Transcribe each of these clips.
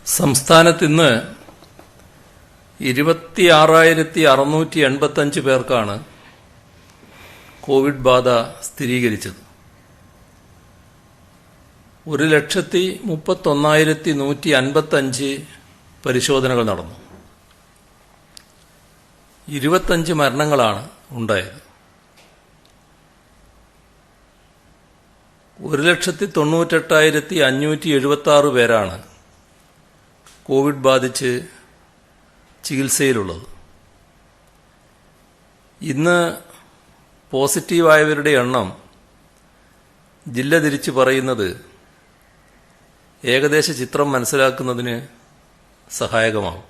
സംസ്ഥാനത്ത് ഇന്ന് 26,685 പേർക്കാണ് കോവിഡ് ബാധ സ്ഥിരീകരിച്ചത്. 1,31,155 പരിശോധനകൾ നടന്നു. 25 മരണങ്ങളാണ് ഉണ്ടായത്. 1,98,576 പേരാണ് കോവിഡ് ബാധിച്ച് ചികിത്സയിലുള്ളത്. ഇന്ന് പോസിറ്റീവായവരുടെ എണ്ണം ജില്ല തിരിച്ച് പറയുന്നത് ഏകദേശ ചിത്രം മനസ്സിലാക്കുന്നതിന് സഹായകമാകും.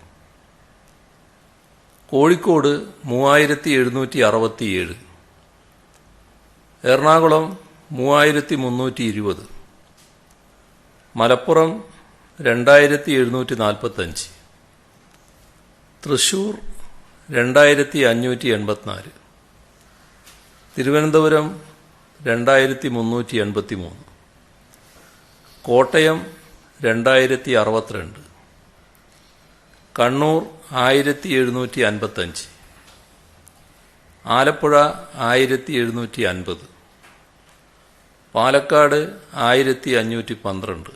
കോഴിക്കോട് 3,767, എറണാകുളം 3,320, മലപ്പുറം 2,745, തൃശൂർ 2,584, തിരുവനന്തപുരം 2,383, കോട്ടയം 2,062, കണ്ണൂർ 1,755, ആലപ്പുഴ 1,750, പാലക്കാട് 1,512,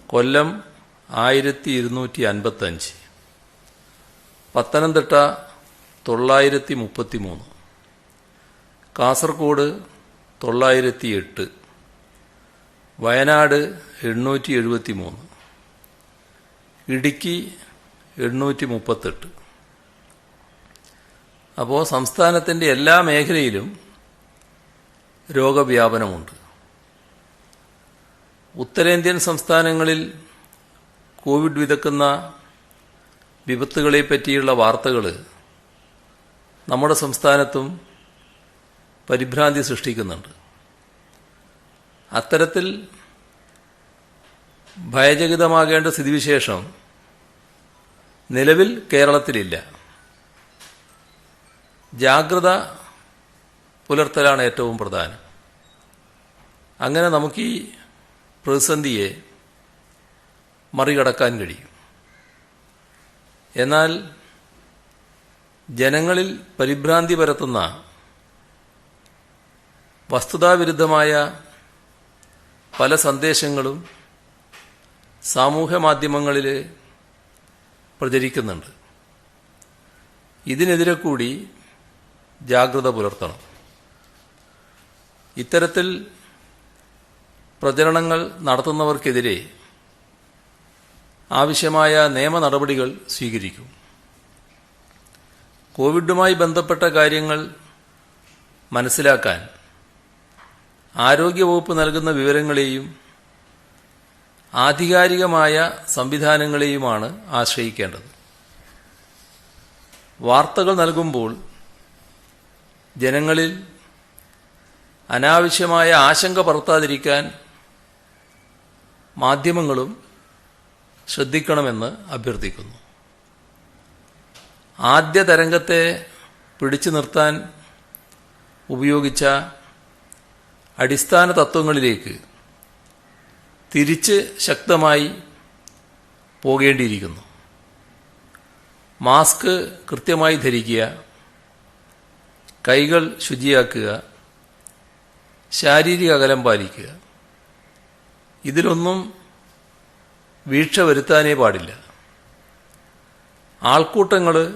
കൊല്ലം 1,255, പത്തനംതിട്ട 933, കാസർഗോഡ് 908, വയനാട് 873, ഇടുക്കി 838. അപ്പോൾ സംസ്ഥാനത്തിൻ്റെ എല്ലാ മേഖലയിലും രോഗവ്യാപനമുണ്ട്. ഉത്തരേന്ത്യൻ സംസ്ഥാനങ്ങളിൽ കോവിഡ് വിതക്കുന്ന വിപത്തുകളെ പറ്റിയുള്ള വാർത്തകൾ നമ്മുടെ സംസ്ഥാനത്തും പരിഭ്രാന്തി സൃഷ്ടിക്കുന്നുണ്ട്. അത്തരത്തിൽ ഭയചകിതമാകേണ്ട സ്ഥിതിവിശേഷം നിലവിൽ കേരളത്തിലില്ല. ജാഗ്രത പുലർത്തലാണ് ഏറ്റവും പ്രധാനം. അങ്ങനെ നമുക്ക് ഈ പ്രതിസന്ധിയെ മറികടക്കാൻ കഴിയും. എന്നാൽ ജനങ്ങളിൽ പരിഭ്രാന്തി പരത്തുന്ന വസ്തുതാവിരുദ്ധമായ പല സന്ദേശങ്ങളും സാമൂഹ്യ മാധ്യമങ്ങളിൽ പ്രചരിക്കുന്നുണ്ട്. ഇതിനെതിരെ കൂടി ജാഗ്രത പുലർത്തണം. ഇത്തരത്തിൽ പ്രചരണങ്ങൾ നടത്തുന്നവർക്കെതിരെ ആവശ്യമായ നിയമ നടപടികൾ സ്വീകരിക്കും. കോവിഡുമായി ബന്ധപ്പെട്ട കാര്യങ്ങൾ മനസ്സിലാക്കാൻ ആരോഗ്യവകുപ്പ് നൽകുന്ന വിവരങ്ങളെയും ആധികാരികമായ സംവിധാനങ്ങളെയുമാണ് ആശ്രയിക്കേണ്ടത്. വാർത്തകൾ നൽകുമ്പോൾ ജനങ്ങളിൽ അനാവശ്യമായ ആശങ്ക പരത്താതിരിക്കാൻ മാധ്യമങ്ങളും ശ്രദ്ധിക്കണമെന്ന് അഭ്യർത്ഥിക്കുന്നു. ആദ്യ തരംഗത്തെ പിടിച്ചു നിർത്താൻ ഉപയോഗിച്ച അടിസ്ഥാന തത്വങ്ങളിലേക്ക് തിരിച്ച് ശക്തമായി പോകേണ്ടിയിരിക്കുന്നു. മാസ്ക് കൃത്യമായി ധരിക്കുക, കൈകൾ ശുചിയാക്കുക, ശാരീരിക അകലം പാലിക്കുക. ഇതിലൊന്നും വീഴ്ച വരുത്താനേ പാടില്ല. ആൾക്കൂട്ടങ്ങൾ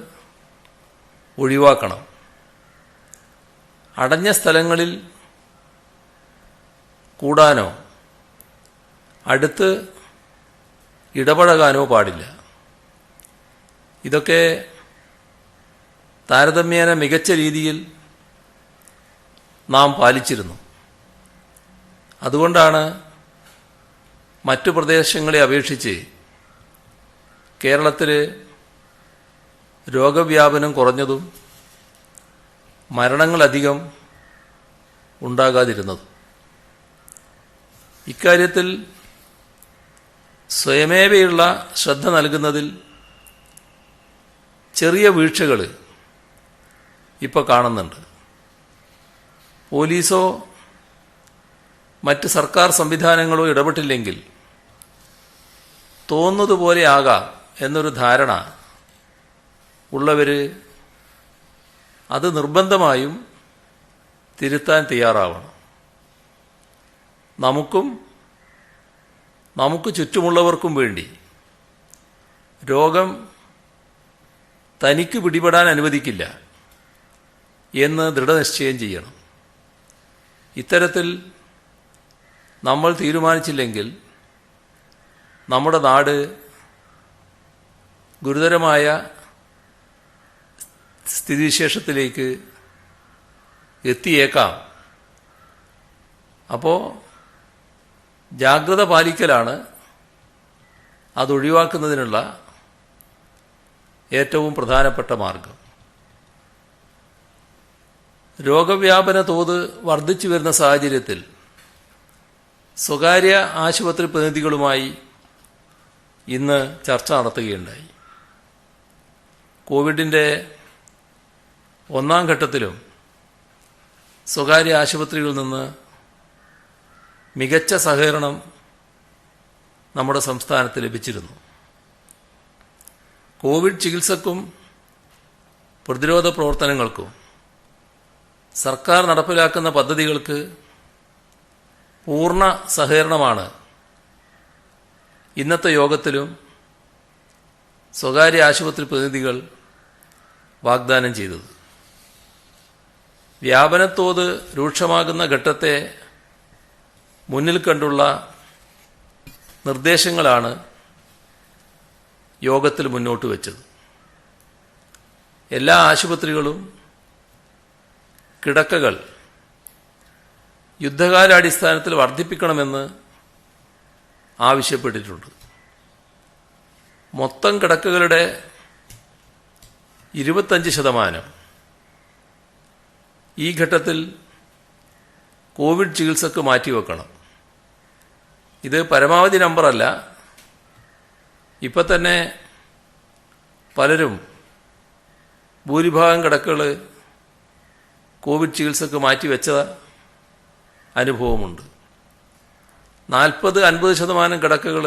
ഒഴിവാക്കണം. അടഞ്ഞ സ്ഥലങ്ങളിൽ കൂടാനോ അടുത്ത് ഇടപഴകാനോ പാടില്ല. ഇതൊക്കെ താരതമ്യേന മികച്ച രീതിയിൽ നാം പാലിച്ചിരുന്നു. അതുകൊണ്ടാണ് മറ്റു പ്രദേശങ്ങളെ അപേക്ഷിച്ച് കേരളത്തിൽ രോഗവ്യാപനം കുറഞ്ഞതും മരണങ്ങളധികം ഉണ്ടാകാതിരുന്നതും. ഇക്കാര്യത്തിൽ സ്വയമേവയുള്ള ശ്രദ്ധ നൽകുന്നതിൽ ചെറിയ വീഴ്ചകൾ ഇപ്പോൾ കാണുന്നുണ്ട്. പോലീസോ മറ്റ് സർക്കാർ സംവിധാനങ്ങളോ ഇടപെട്ടില്ലെങ്കിൽ തോന്നുന്നതുപോലെ ആകാം എന്നൊരു ധാരണ ഉള്ളവർ അത് നിർബന്ധമായും തിരുത്താൻ തയ്യാറാവണം. നമുക്ക് ചുറ്റുമുള്ളവർക്കും വേണ്ടി രോഗം തനിക്ക് പിടിപെടാൻ അനുവദിക്കില്ല എന്ന് ദൃഢനിശ്ചയം ചെയ്യണം. ഇത്തരത്തിൽ നമ്മൾ തീരുമാനിച്ചില്ലെങ്കിൽ നമ്മുടെ നാട് ഗുരുതരമായ സ്ഥിതിവിശേഷത്തിലേക്ക് എത്തിയേക്കാം. അപ്പോൾ ജാഗ്രത പാലിക്കലാണ് അതൊഴിവാക്കുന്നതിനുള്ള ഏറ്റവും പ്രധാനപ്പെട്ട മാർഗം. രോഗവ്യാപന തോത് വർദ്ധിച്ചു വരുന്ന സാഹചര്യത്തിൽ സ്വകാര്യ ആശുപത്രി പ്രതിനിധികളുമായി ഇന്ന് ചർച്ച നടത്തുകയുണ്ടായി. കോവിഡിൻ്റെ ഒന്നാം ഘട്ടത്തിലും സ്വകാര്യ ആശുപത്രികളിൽ നിന്ന് മികച്ച സഹകരണം നമ്മുടെ സംസ്ഥാനത്ത് ലഭിച്ചിരുന്നു. കോവിഡ് ചികിത്സക്കും പ്രതിരോധ പ്രവർത്തനങ്ങൾക്കും സർക്കാർ നടപ്പിലാക്കുന്ന പദ്ധതികൾക്ക് പൂർണ്ണ സഹകരണമാണ് ഇന്നത്തെ യോഗത്തിലും സ്വകാര്യ ആശുപത്രി പ്രതിനിധികൾ വാഗ്ദാനം ചെയ്തത്. വ്യാപനത്തോത് രൂക്ഷമാകുന്ന ഘട്ടത്തെ മുന്നിൽ കണ്ടുള്ള നിർദ്ദേശങ്ങളാണ് യോഗത്തിൽ മുന്നോട്ട് വച്ചത്. എല്ലാ ആശുപത്രികളും കിടക്കകൾ യുദ്ധകാലാടിസ്ഥാനത്തിൽ വർദ്ധിപ്പിക്കണമെന്ന് ആവശ്യപ്പെട്ടിട്ടുണ്ട്. മൊത്തം കിടക്കകളുടെ 25% ഈ ഘട്ടത്തിൽ കോവിഡ് ചികിത്സക്ക് മാറ്റിവെക്കണം. ഇത് പരമാവധി നമ്പറല്ല. ഇപ്പം തന്നെ പലരും ഭൂരിഭാഗം കിടക്കകൾ കോവിഡ് ചികിത്സക്ക് മാറ്റിവെച്ച അനുഭവമുണ്ട്. 40-50% കിടക്കകൾ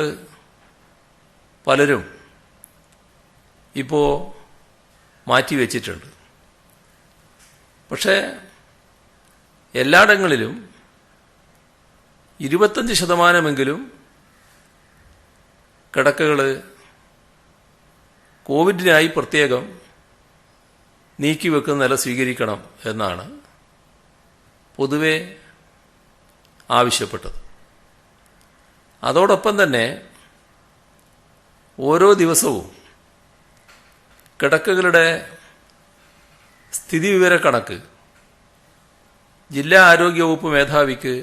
പലരും ഇപ്പോൾ മാറ്റിവെച്ചിട്ടുണ്ട്. പക്ഷേ എല്ലായിടങ്ങളിലും 25% കിടക്കകൾ കോവിഡിനായി പ്രത്യേകം നീക്കിവെക്കുന്ന നില സ്വീകരിക്കണം എന്നാണ് പൊതുവെ ആവശ്യപ്പെട്ടത്. അതോടൊപ്പം തന്നെ ഓരോ ദിവസവും കിടക്കകളുടെ സ്ഥിതിവിവരക്കണക്ക് ജില്ലാ ആരോഗ്യ വകുപ്പ് മേധാവിക്ക്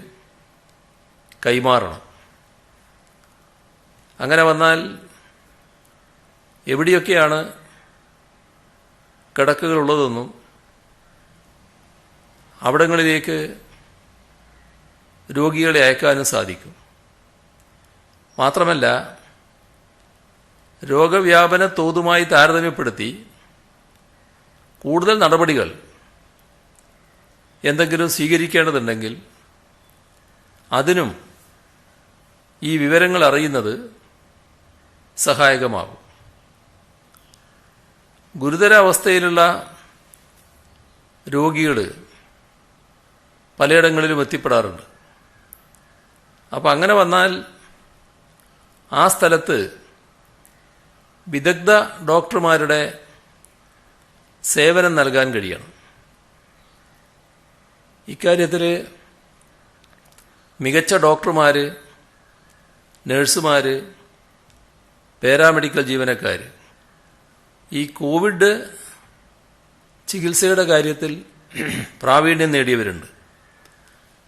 കൈമാറണം. അങ്ങനെ വന്നാൽ എവിടെയൊക്കെയാണ് കിടക്കകളുള്ളതെന്നും അവിടങ്ങളിലേക്ക് രോഗികളെ അയക്കാനും സാധിക്കും. മാത്രമല്ല, രോഗവ്യാപന തോതുമായി താരതമ്യപ്പെടുത്തി കൂടുതൽ നടപടികൾ എന്തെങ്കിലും സ്വീകരിക്കേണ്ടതുണ്ടെങ്കിൽ അതിനും ഈ വിവരങ്ങൾ അറിയുന്നത് സഹായകമാകും. ഗുരുതരാവസ്ഥയിലുള്ള രോഗികൾ പലയിടങ്ങളിലും എത്തിപ്പെടാറുണ്ട്. അപ്പം അങ്ങനെ വന്നാൽ ആ സ്ഥലത്ത് വിദഗ്ധ ഡോക്ടർമാരുടെ സേവനം നൽകാൻ കഴിയണം. ഇക്കാര്യത്തിൽ മികച്ച ഡോക്ടർമാർ, നഴ്സുമാർ, പാരാമെഡിക്കൽ ജീവനക്കാർ ഈ കോവിഡ് ചികിത്സയുടെ കാര്യത്തിൽ പ്രാവീണ്യം നേടിയവരുണ്ട്.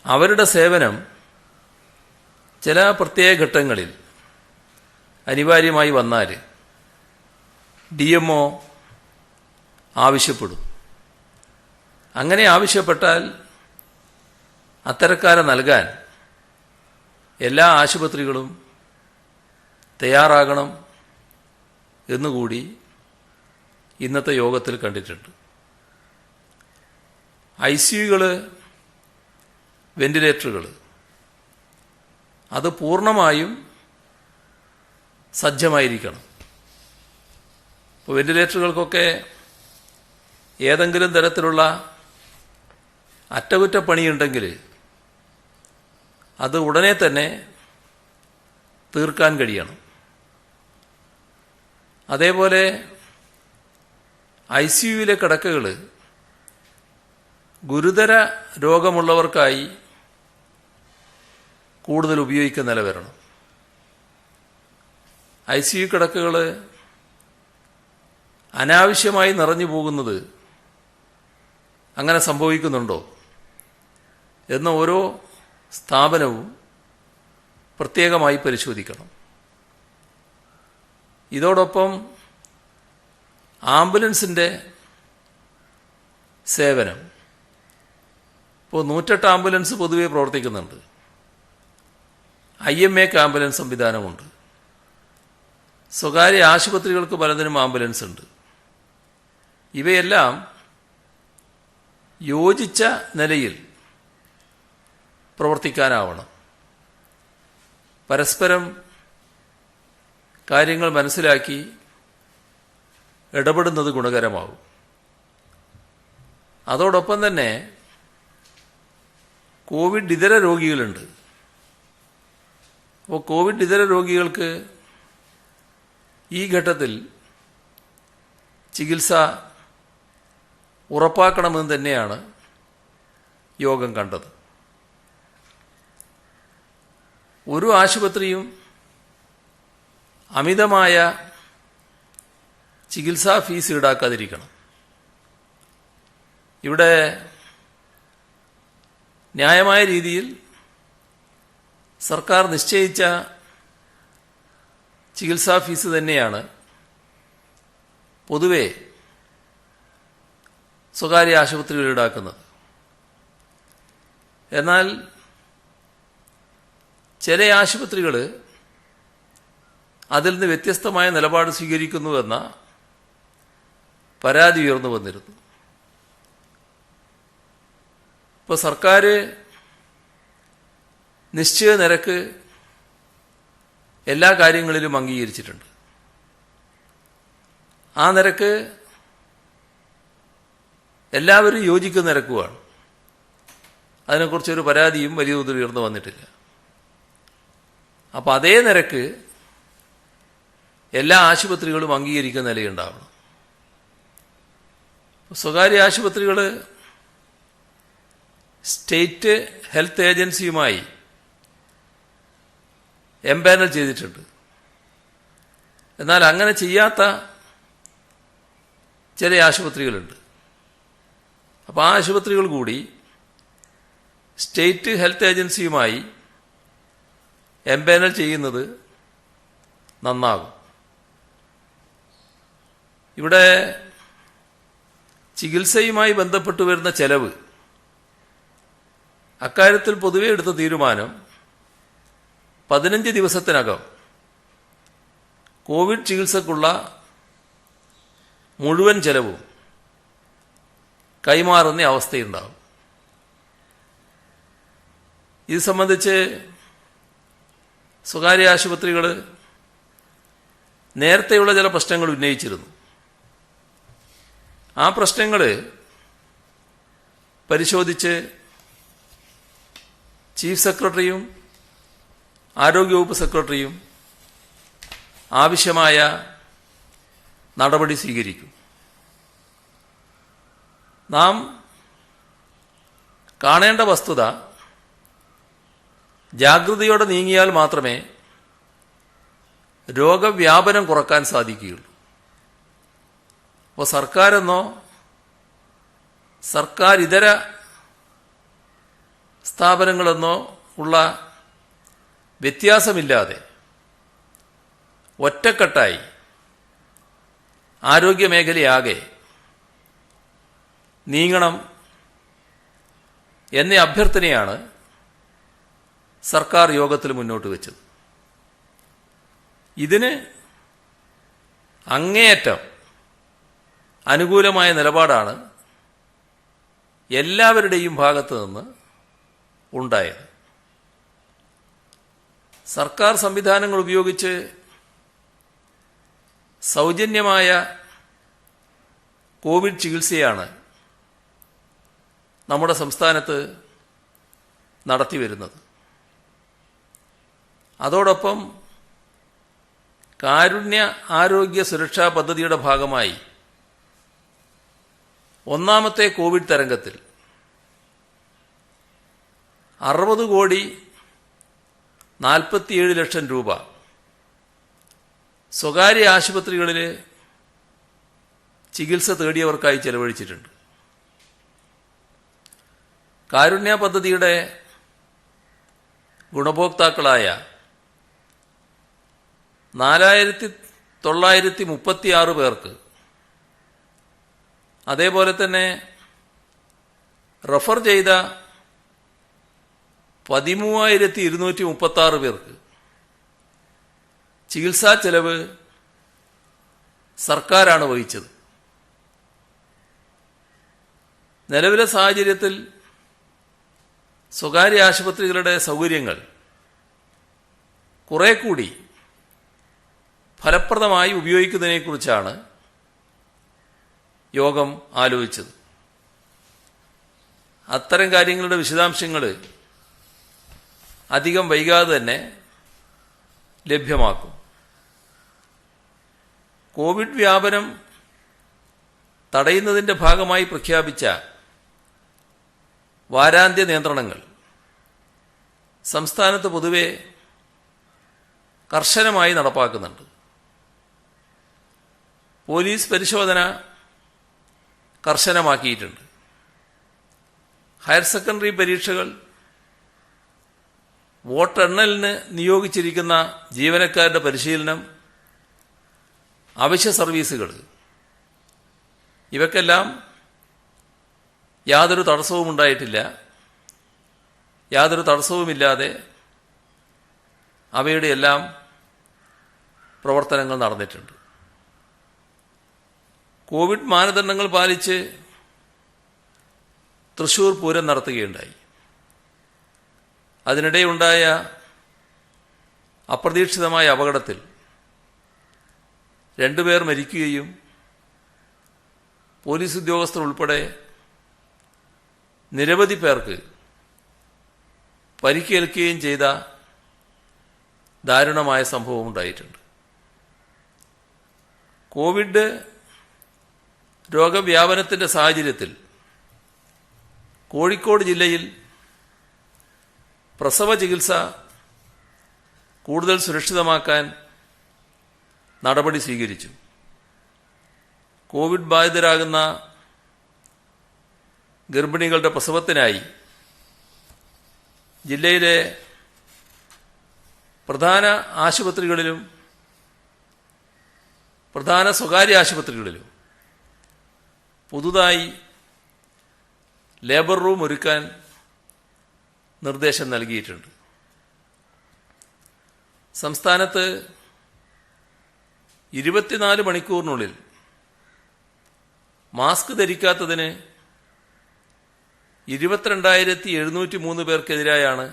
അവരുടെ സേവനം ചില പ്രത്യേക ഘട്ടങ്ങളിൽ അനിവാര്യമായി വന്നാൽ DMO ആവശ്യപ്പെടും. അങ്ങനെ ആവശ്യപ്പെട്ടാൽ അത്തരക്കാരെ നൽകാൻ എല്ലാ ആശുപത്രികളും തയ്യാറാകണം എന്നുകൂടി ഇന്നത്തെ യോഗത്തിൽ കണ്ടിട്ടുണ്ട്. ICUകൾ, വെന്റിലേറ്ററുകൾ അത് പൂർണ്ണമായും സജ്ജമായിരിക്കണം. ഇപ്പോൾ വെന്റിലേറ്ററുകൾക്കൊക്കെ ഏതെങ്കിലും തരത്തിലുള്ള അറ്റകുറ്റപ്പണിയുണ്ടെങ്കിൽ അത് ഉടനെ തന്നെ തീർക്കാൻ കഴിയണം. അതേപോലെ ICUവിലെ കിടക്കകൾ ഗുരുതര രോഗമുള്ളവർക്കായി കൂടുതൽ ഉപയോഗിക്കുന്ന നില വരണം. ICU കിടക്കകൾ അനാവശ്യമായി നിറഞ്ഞു പോകുന്നത് അങ്ങനെ സംഭവിക്കുന്നുണ്ടോ എന്ന് ഓരോ സ്ഥാപനവും പ്രത്യേകമായി പരിശോധിക്കണം. ഇതോടൊപ്പം ആംബുലൻസിൻ്റെ സേവനം, ഇപ്പോൾ 108 ആംബുലൻസ് പൊതുവെ പ്രവർത്തിക്കുന്നുണ്ട്. IMA ആംബുലൻസ് സംവിധാനമുണ്ട്. സ്വകാര്യ ആശുപത്രികൾക്ക് പലതിനും ആംബുലൻസ് ഉണ്ട്. ഇവയെല്ലാം യോജിച്ച നിലയിൽ പ്രവർത്തിക്കാനാവണം. പരസ്പരം കാര്യങ്ങൾ മനസ്സിലാക്കി ഇടപെടുന്നത് ഗുണകരമാവും. അതോടൊപ്പം തന്നെ കോവിഡ് ഇതര രോഗികളുണ്ട്. അപ്പോൾ കോവിഡ് ഇതര രോഗികൾക്ക് ഈ ഘട്ടത്തിൽ ചികിത്സ ഉറപ്പാക്കണമെന്ന് തന്നെയാണ് യോഗം കണ്ടത്. ഒരു ആശുപത്രിയും അമിതമായ ചികിത്സാ ഫീസ് ഈടാക്കാതിരിക്കണം. ഇവിടെ ന്യായമായ രീതിയിൽ സർക്കാർ നിശ്ചയിച്ച ചികിത്സാ ഫീസ് തന്നെയാണ് പൊതുവെ സ്വകാര്യ ആശുപത്രികൾ ഈടാക്കുന്നത്. എന്നാൽ ചില ആശുപത്രികൾ അതിൽ നിന്ന് വ്യത്യസ്തമായ നിലപാട് സ്വീകരിക്കുന്നുവെന്ന പരാതി ഉയർന്നു വന്നിരുന്നു. ഇപ്പോൾ സർക്കാർ നിശ്ചയ നിരക്ക് എല്ലാ കാര്യങ്ങളിലും അംഗീകരിച്ചിട്ടുണ്ട്. ആ നിരക്ക് എല്ലാവരും യോജിക്കുന്ന നിരക്കുമാണ്. അതിനെക്കുറിച്ചൊരു പരാതിയും വലിയ തോതിൽ ഉയർന്നു വന്നിട്ടില്ല. അപ്പോൾ അതേ നിരക്ക് എല്ലാ ആശുപത്രികളും അംഗീകരിക്കുന്ന നിലയുണ്ടാവണം. സ്വകാര്യ ആശുപത്രികൾ സ്റ്റേറ്റ് ഹെൽത്ത് ഏജൻസിയുമായി എംപാനൽ ചെയ്തിട്ടുണ്ട്. എന്നാൽ അങ്ങനെ ചെയ്യാത്ത ചില ആശുപത്രികളുണ്ട്. അപ്പോൾ ആ ആശുപത്രികൾ കൂടി സ്റ്റേറ്റ് ഹെൽത്ത് ഏജൻസിയുമായി എംപാനൽ ചെയ്യുന്നത് നന്നാകും. ഇവിടെ ചികിത്സയുമായി ബന്ധപ്പെട്ട് വരുന്ന ചെലവ്, അക്കാര്യത്തിൽ പൊതുവെ എടുത്ത തീരുമാനം 15 ദിവസത്തിനകം കോവിഡ് ചികിത്സക്കുള്ള മുഴുവൻ ചെലവും കൈമാറുന്ന അവസ്ഥയുണ്ടാകും. ഇത് സംബന്ധിച്ച് സ്വകാര്യ ആശുപത്രികൾ നേരത്തെയുള്ള ചില പ്രശ്നങ്ങൾ ഉന്നയിച്ചിരുന്നു. ആ പ്രശ്നങ്ങൾ പരിശോധിച്ച് ചീഫ് സെക്രട്ടറിയും ആരോഗ്യവകുപ്പ് സെക്രട്ടറിയും ആവശ്യമായ നടപടി സ്വീകരിക്കും. നാം കാണേണ്ട വസ്തുത, ജാഗ്രതയോടെ നീങ്ങിയാൽ മാത്രമേ രോഗവ്യാപനം കുറക്കാൻ സാധിക്കുകയുള്ളൂ. അപ്പോൾ സർക്കാരെന്നോ സർക്കാർ ഇതര സ്ഥാപനങ്ങളെന്നോ ഉള്ള വ്യത്യാസമില്ലാതെ ഒറ്റക്കെട്ടായി ആരോഗ്യമേഖലയാകെ നീങ്ങണം എന്ന അഭ്യർത്ഥനയാണ് സർക്കാർ യോഗത്തിൽ മുന്നോട്ട് വെച്ചത്. ഇതിന് അങ്ങേയറ്റം അനുകൂലമായ നിലപാടാണ് എല്ലാവരുടെയും ഭാഗത്തു നിന്ന് ഉണ്ടായത്. സർക്കാർ സംവിധാനങ്ങൾ ഉപയോഗിച്ച് സൗജന്യമായ കോവിഡ് ചികിത്സയാണ് നമ്മുടെ സംസ്ഥാനത്ത് നടത്തിവരുന്നത്. അതോടൊപ്പം കാരുണ്യ ആരോഗ്യ സുരക്ഷാ പദ്ധതിയുടെ ഭാഗമായി ഒന്നാമത്തെ കോവിഡ് തരംഗത്തിൽ 60,47,00,000 രൂപ സ്വകാര്യ ആശുപത്രികളിൽ ചികിത്സ തേടിയവർക്കായി ചെലവഴിച്ചിട്ടുണ്ട്. കാരുണ്യ പദ്ധതിയുടെ ഗുണഭോക്താക്കളായ 4,936 പേർക്ക്, അതേപോലെ തന്നെ റഫർ ചെയ്ത 13,236 പേർക്ക് ചികിത്സാ ചെലവ് സർക്കാരാണ് വഹിച്ചത്. നിലവിലെ സാഹചര്യത്തിൽ സ്വകാര്യ ആശുപത്രികളുടെ സൗകര്യങ്ങൾ കുറെ കൂടി ഫലപ്രദമായി ഉപയോഗിക്കുന്നതിനെക്കുറിച്ചാണ് യോഗം ആലോചിച്ചത്. അത്തരം കാര്യങ്ങളുടെ വിശദാംശങ്ങൾ അധികം വൈകാതെ തന്നെ ലഭ്യമാക്കും. കോവിഡ് വ്യാപനം തടയുന്നതിൻ്റെ ഭാഗമായി പ്രഖ്യാപിച്ച വാരാന്ത്യ നിയന്ത്രണങ്ങൾ സംസ്ഥാനത്ത് പൊതുവെ കർശനമായി നടപ്പാക്കുന്നുണ്ട്. പോലീസ് പരിശോധന കർശനമാക്കിയിട്ടുണ്ട്. ഹയർ സെക്കൻഡറി പരീക്ഷകൾ, വോട്ടെണ്ണലിന് നിയോഗിച്ചിരിക്കുന്ന ജീവനക്കാരുടെ പരിശീലനം, അവശ്യ സർവീസുകൾ, ഇവയ്ക്കെല്ലാം യാതൊരു തടസ്സവും ഉണ്ടായിട്ടില്ല. യാതൊരു തടസ്സവുമില്ലാതെ അവയുടെ എല്ലാം പ്രവർത്തനങ്ങൾ നടന്നിട്ടുണ്ട്. കോവിഡ് മാനദണ്ഡങ്ങൾ പാലിച്ച് തൃശൂർ പൂരം നടത്തുകയുണ്ടായി. അതിനിടെയുണ്ടായ അപ്രതീക്ഷിതമായ അപകടത്തിൽ 2 പേർ മരിക്കുകയും പോലീസ് ഉദ്യോഗസ്ഥർ ഉൾപ്പെടെ നിരവധി പേർക്ക് പരിക്കേൽക്കുകയും ചെയ്ത ദാരുണമായ സംഭവം ഉണ്ടായിട്ടുണ്ട്. കോവിഡ് രോഗവ്യാപനത്തിൻ്റെ സാഹചര്യത്തിൽ കോഴിക്കോട് ജില്ലയിൽ പ്രസവ ചികിത്സ കൂടുതൽ സുരക്ഷിതമാക്കാൻ നടപടി സ്വീകരിച്ചു. കോവിഡ് ബാധിതരാകുന്ന ഗർഭിണികളുടെ പ്രസവത്തിനായി ജില്ലയിലെ പ്രധാന ആശുപത്രികളിലും പ്രധാന സ്വകാര്യ ആശുപത്രികളിലും പുതുതായി ലേബർ റൂം ഒരുക്കാൻ നിർദ്ദേശം നൽകിയിട്ടുണ്ട്. സംസ്ഥാനത്ത് 24 മണിക്കൂറിനുള്ളിൽ മാസ്ക് ധരിക്കാത്തതിന് 22,703 പേർക്കെതിരായാണ്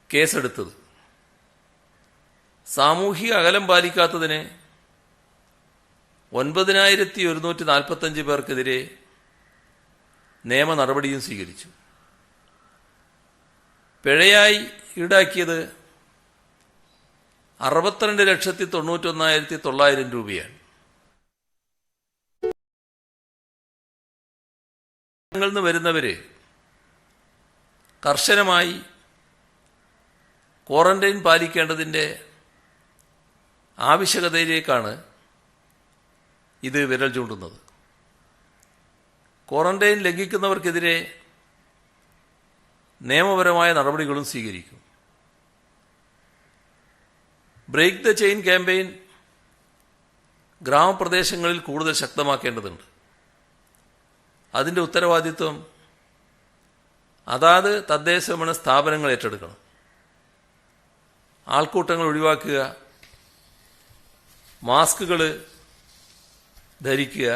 കേസെടുത്തത്. സാമൂഹിക അകലം പാലിക്കാത്തതിന് 9,145 പേർക്കെതിരെ നിയമ നടപടിയും സ്വീകരിച്ചു. പിഴയായി ഈടാക്കിയത് 62,91,900 രൂപയാണ്. നിന്ന് വരുന്നവര് കർശനമായി ക്വാറന്റൈൻ പാലിക്കേണ്ടതിൻ്റെ ആവശ്യകതയിലേക്കാണ് ഇത് വിരൽ ചൂണ്ടുന്നത്. ക്വാറന്റൈൻ ലംഘിക്കുന്നവർക്കെതിരെ നിയമപരമായ നടപടികളും സ്വീകരിക്കും. ബ്രേക്ക് ദ ചെയിൻ ക്യാമ്പയിൻ ഗ്രാമപ്രദേശങ്ങളിൽ കൂടുതൽ ശക്തമാക്കേണ്ടതുണ്ട്. അതിൻ്റെ ഉത്തരവാദിത്വം അതാത് തദ്ദേശഭരണ സ്ഥാപനങ്ങൾ ഏറ്റെടുക്കണം. ആൾക്കൂട്ടങ്ങൾ ഒഴിവാക്കുക, മാസ്കുകൾ ധരിക്കുക,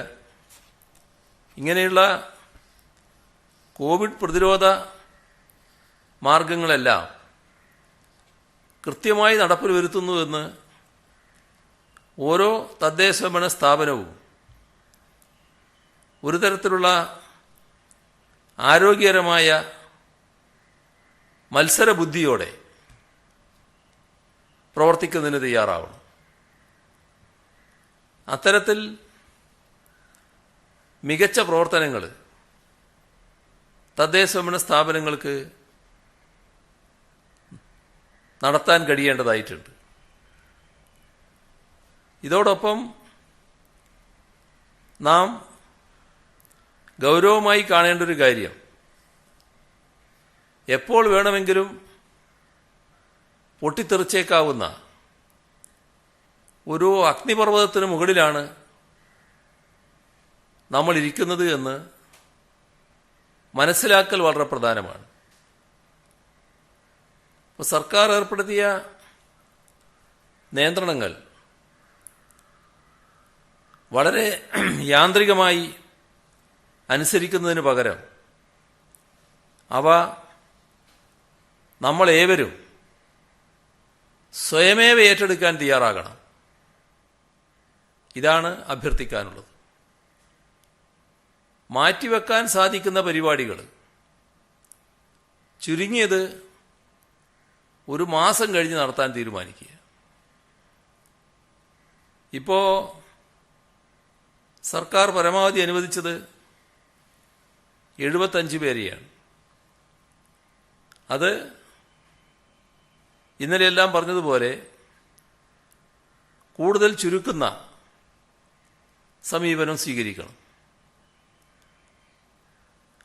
ഇങ്ങനെയുള്ള കോവിഡ് പ്രതിരോധ മാർഗങ്ങളെല്ലാം കൃത്യമായി നടപ്പിൽ വരുത്തുന്നുവെന്ന് ഓരോ തദ്ദേശഭരണ സ്ഥാപനവും ഒരു തരത്തിലുള്ള ആരോഗ്യകരമായ മത്സരബുദ്ധിയോടെ പ്രവർത്തിക്കുന്നതിന് തയ്യാറാവണം. അത്തരത്തിൽ മികച്ച പ്രവർത്തനങ്ങൾ തദ്ദേശഭരണ സ്ഥാപനങ്ങൾക്ക് നടത്താൻ കഴിയേണ്ടതായിട്ടുണ്ട്. ഇതോടൊപ്പം നാം ഗൗരവമായി കാണേണ്ട ഒരു കാര്യം, എപ്പോൾ വേണമെങ്കിലും പൊട്ടിത്തെറിച്ചേക്കാവുന്ന ഒരു അഗ്നിപർവ്വതത്തിന് മുകളിലാണ് നമ്മൾ ഇരിക്കുന്നത് എന്ന് മനസ്സിലാക്കൽ വളരെ പ്രധാനമാണ്. ഇപ്പോൾ സർക്കാർ ഏർപ്പെടുത്തിയ നിയന്ത്രണങ്ങൾ വളരെ യാന്ത്രികമായി അനുസരിക്കുന്നതിന് പകരം അവ നമ്മളേവരും സ്വയമേവ ഏറ്റെടുക്കാൻ തയ്യാറാകണം. ഇതാണ് അഭ്യർത്ഥിക്കാനുള്ളത്. മാറ്റിവെക്കാൻ സാധിക്കുന്ന പരിപാടികൾ ചുരുങ്ങിയത് ഒരു മാസം കഴിഞ്ഞ് നടത്താൻ തീരുമാനിക്കുക. ഇപ്പോൾ സർക്കാർ പരമാവധി അനുവദിച്ചത് 75 പേരെയാണ്. അത് ഇന്നലെയെല്ലാം പറഞ്ഞതുപോലെ കൂടുതൽ ചുരുക്കുന്ന സമീപനം സ്വീകരിക്കണം.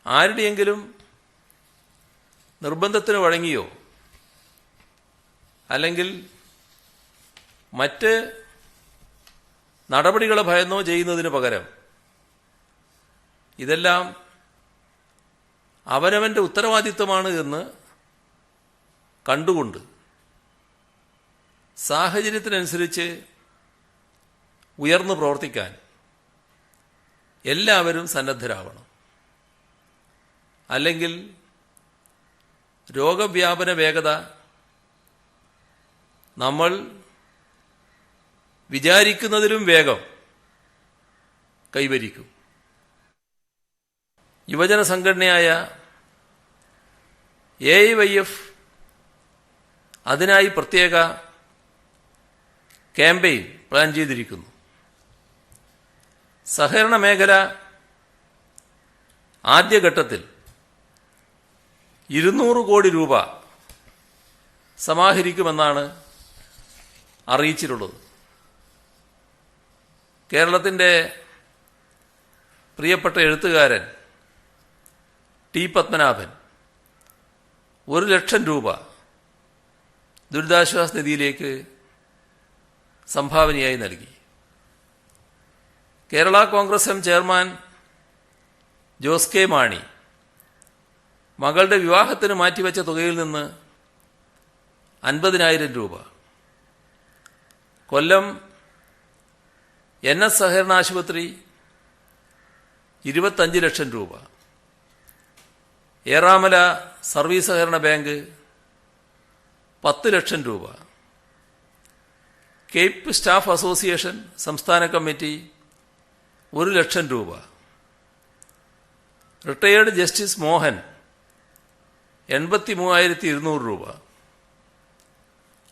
ആരുടെയെങ്കിലും നിർബന്ധത്തിന് വഴങ്ങിയോ അല്ലെങ്കിൽ മറ്റ് നടപടികളെ ഭയന്നോ ചെയ്യുന്നതിന് പകരം ഇതെല്ലാം അവനവൻ്റെ ഉത്തരവാദിത്വമാണ് എന്ന് കണ്ടുകൊണ്ട് സാഹചര്യത്തിനനുസരിച്ച് ഉയർന്നു പ്രവർത്തിക്കാൻ എല്ലാവരും സന്നദ്ധരാവണം. അല്ലെങ്കിൽ രോഗവ്യാപന വേഗത നമ്മൾ വിചാരിക്കുന്നതിലും വേഗം കൈവരിക്കും. യുവജന സംഘടനയായ AIYF അതിനായി പ്രത്യേക ക്യാമ്പയിൻ പ്ലാൻ ചെയ്തിരിക്കുന്നു. സഹകരണ മേഖല ആദ്യഘട്ടത്തിൽ 200 കോടി രൂപ സമാഹരിക്കുമെന്നാണ് അറിയിച്ചിട്ടുള്ളത്. കേരളത്തിൻ്റെ പ്രിയപ്പെട്ട എഴുത്തുകാരൻ ടി പത്മനാഭൻ 1 ലക്ഷം രൂപ ദുരിതാശ്വാസ നിധിയിലേക്ക് സംഭാവനയായി നൽകി. Kerala Congress M chairman Jose K Mani മകളുടെ വിവാഹത്തിന് മാറ്റിവെച്ച തുകയിൽ നിന്ന് 50,000 രൂപ, കൊല്ലം NS സഹകരണ ആശുപത്രി 25 ലക്ഷം രൂപ, ഏറാമല സർവീസ് സഹകരണ ബാങ്ക് 10 ലക്ഷം രൂപ, കേപ്പ് സ്റ്റാഫ് അസോസിയേഷൻ സംസ്ഥാന കമ്മിറ്റി 1 ലക്ഷം രൂപ, റിട്ടയേർഡ് ജസ്റ്റിസ് മോഹൻ 83,200 രൂപ,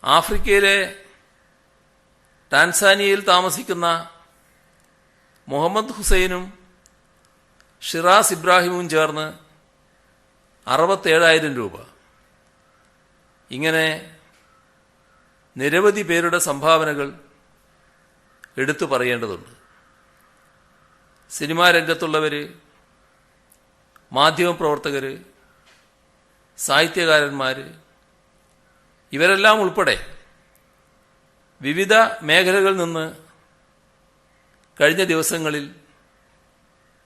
ആഫ്രിക്കയിലെ ടാൻസാനിയയിൽ താമസിക്കുന്ന മുഹമ്മദ് ഹുസൈനും ഷിറാസ് ഇബ്രാഹിമും ചേർന്ന് 67,000 രൂപ. ഇങ്ങനെ നിരവധി പേരുടെ സംഭാവനകൾ എടുത്തു പറയേണ്ടതുണ്ട്. സിനിമാ രംഗത്തുള്ളവർ, മാധ്യമപ്രവർത്തകർ, സാഹിത്യകാരന്മാർ, ഇവരെല്ലാം ഉൾപ്പെടെ വിവിധ മേഖലകളിൽ നിന്ന് കഴിഞ്ഞ ദിവസങ്ങളിൽ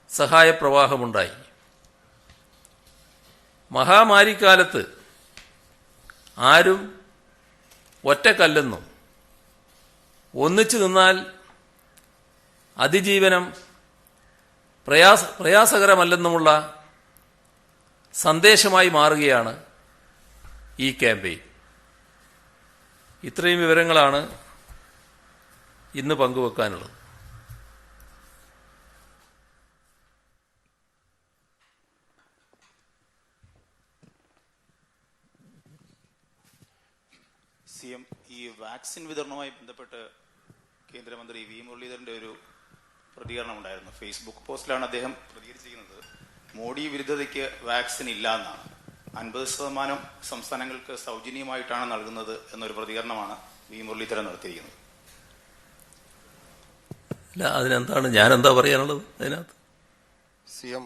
സഹായപ്രവാഹമുണ്ടായി. മഹാമാരിക്കാലത്ത് ആരും ഒറ്റക്കല്ലെന്നും ഒന്നിച്ചു നിന്നാൽ അതിജീവനം പ്രയാസകരമല്ലെന്നുമുള്ള സന്ദേശമായി മാറുകയാണ് ഈ ക്യാമ്പയിൻ. ഇത്രയും വിവരങ്ങളാണ് ഇന്ന് പങ്കുവെക്കാനുള്ളത്. CM, ഈ വാക്സിൻ വിതരണവുമായി ബന്ധപ്പെട്ട് കേന്ദ്രമന്ത്രി വി മുരളീധരന്റെ ഒരു പ്രതികരണം ഉണ്ടായിരുന്നു. ഫേസ്ബുക്ക് പോസ്റ്റിലാണ് അദ്ദേഹം പ്രതികരിച്ചിരിക്കുന്നത്. മോഡി വിരുദ്ധതയ്ക്ക് വാക്സിൻ ഇല്ല എന്നാണ്. 50% സംസ്ഥാനങ്ങൾക്ക് സൗജന്യമായിട്ടാണ് നൽകുന്നത് എന്നൊരു പ്രതികരണമാണ് വി മുരളീധരൻ നടത്തിയിരിക്കുന്നത്. അല്ല, അതിനെന്താണ്, ഞാനെന്താ പറയാനുള്ളത് അതിനകത്ത്? CM,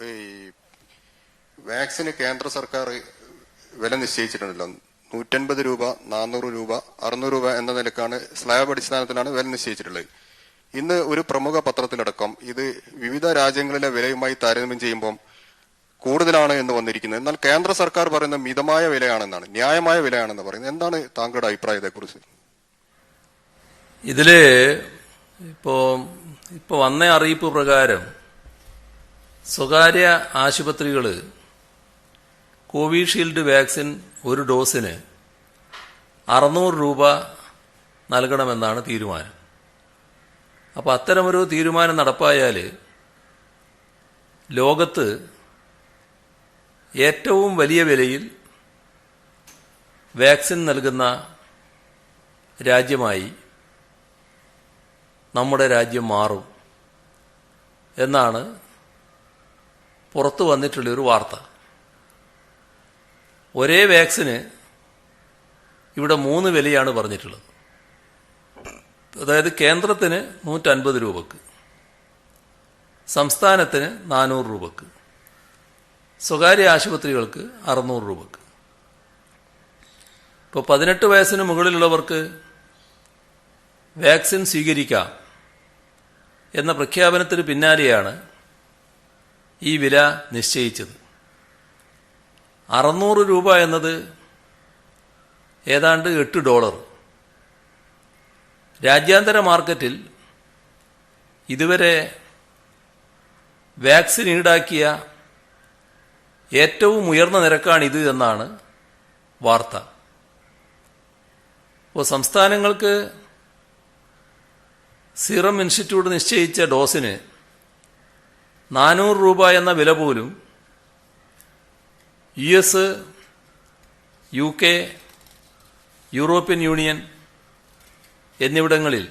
ഈ വാക്സിന് കേന്ദ്ര സർക്കാർ വില നിശ്ചയിച്ചിട്ടുണ്ടല്ലോ. 150 രൂപ, 400 രൂപ, 600 രൂപ എന്ന നിലക്കാണ് സ്ലാബ് അടിസ്ഥാനത്തിലാണ് വില നിശ്ചയിച്ചിട്ടുള്ളത്. ഇന്ന് ഒരു പ്രമുഖ പത്രത്തിലടക്കം ഇത് വിവിധ രാജ്യങ്ങളിലെ വിലയുമായി താരതമ്യം ചെയ്യുമ്പോൾ കൂടുതലാണ് എന്ന് വന്നിരിക്കുന്നത്. എന്നാൽ കേന്ദ്ര സർക്കാർ പറയുന്ന മിതമായ വിലയാണെന്നാണ്, ന്യായമായ വിലയാണെന്ന് പറയുന്നത്. എന്താണ് താങ്കളുടെ അഭിപ്രായത്തെക്കുറിച്ച്? ഇതില് ഇപ്പോ വന്ന അറിയിപ്പ് പ്രകാരം സ്വകാര്യ ആശുപത്രികൾ കോവിഷീൽഡ് വാക്സിൻ ഒരു ഡോസിന് 600 രൂപ നൽകണമെന്നാണ് തീരുമാനം. അപ്പോൾ അത്തരമൊരു തീരുമാനം നടപ്പായാൽ ലോകത്ത് ഏറ്റവും വലിയ വിലയിൽ വാക്സിൻ നൽകുന്ന രാജ്യമായി നമ്മുടെ രാജ്യം മാറും എന്നാണ് പുറത്തു വന്നിട്ടുള്ളൊരു വാർത്ത. ഒരേ വാക്സിന് ഇവിടെ 3 വിലയാണ് പറഞ്ഞിട്ടുള്ളത്. അതായത് കേന്ദ്രത്തിന് 150 രൂപക്ക്, സംസ്ഥാനത്തിന് 400 രൂപക്ക്, സ്വകാര്യ ആശുപത്രികൾക്ക് 600 രൂപക്ക്. ഇപ്പോൾ 18 വയസ്സിന് മുകളിലുള്ളവർക്ക് വാക്സിൻ സ്വീകരിക്കാം എന്ന പ്രഖ്യാപനത്തിന് പിന്നാലെയാണ് ഈ വില നിശ്ചയിച്ചത്. 600 രൂപ എന്നത് ഏതാണ്ട് $8. രാജ്യാന്തര മാർക്കറ്റിൽ ഇതുവരെ വാക്സിൻ ഈടാക്കിയ ഏറ്റവും ഉയർന്ന നിരക്കാണിത് എന്നാണ് വാർത്ത. അപ്പോൾ സംസ്ഥാനങ്ങൾക്ക് സീറം ഇൻസ്റ്റിറ്റ്യൂട്ട് നിശ്ചയിച്ച ഡോസിന് 400 രൂപ എന്ന വില പോലും US, UK, യൂറോപ്യൻ യൂണിയൻ എന്നിവിടങ്ങളിൽ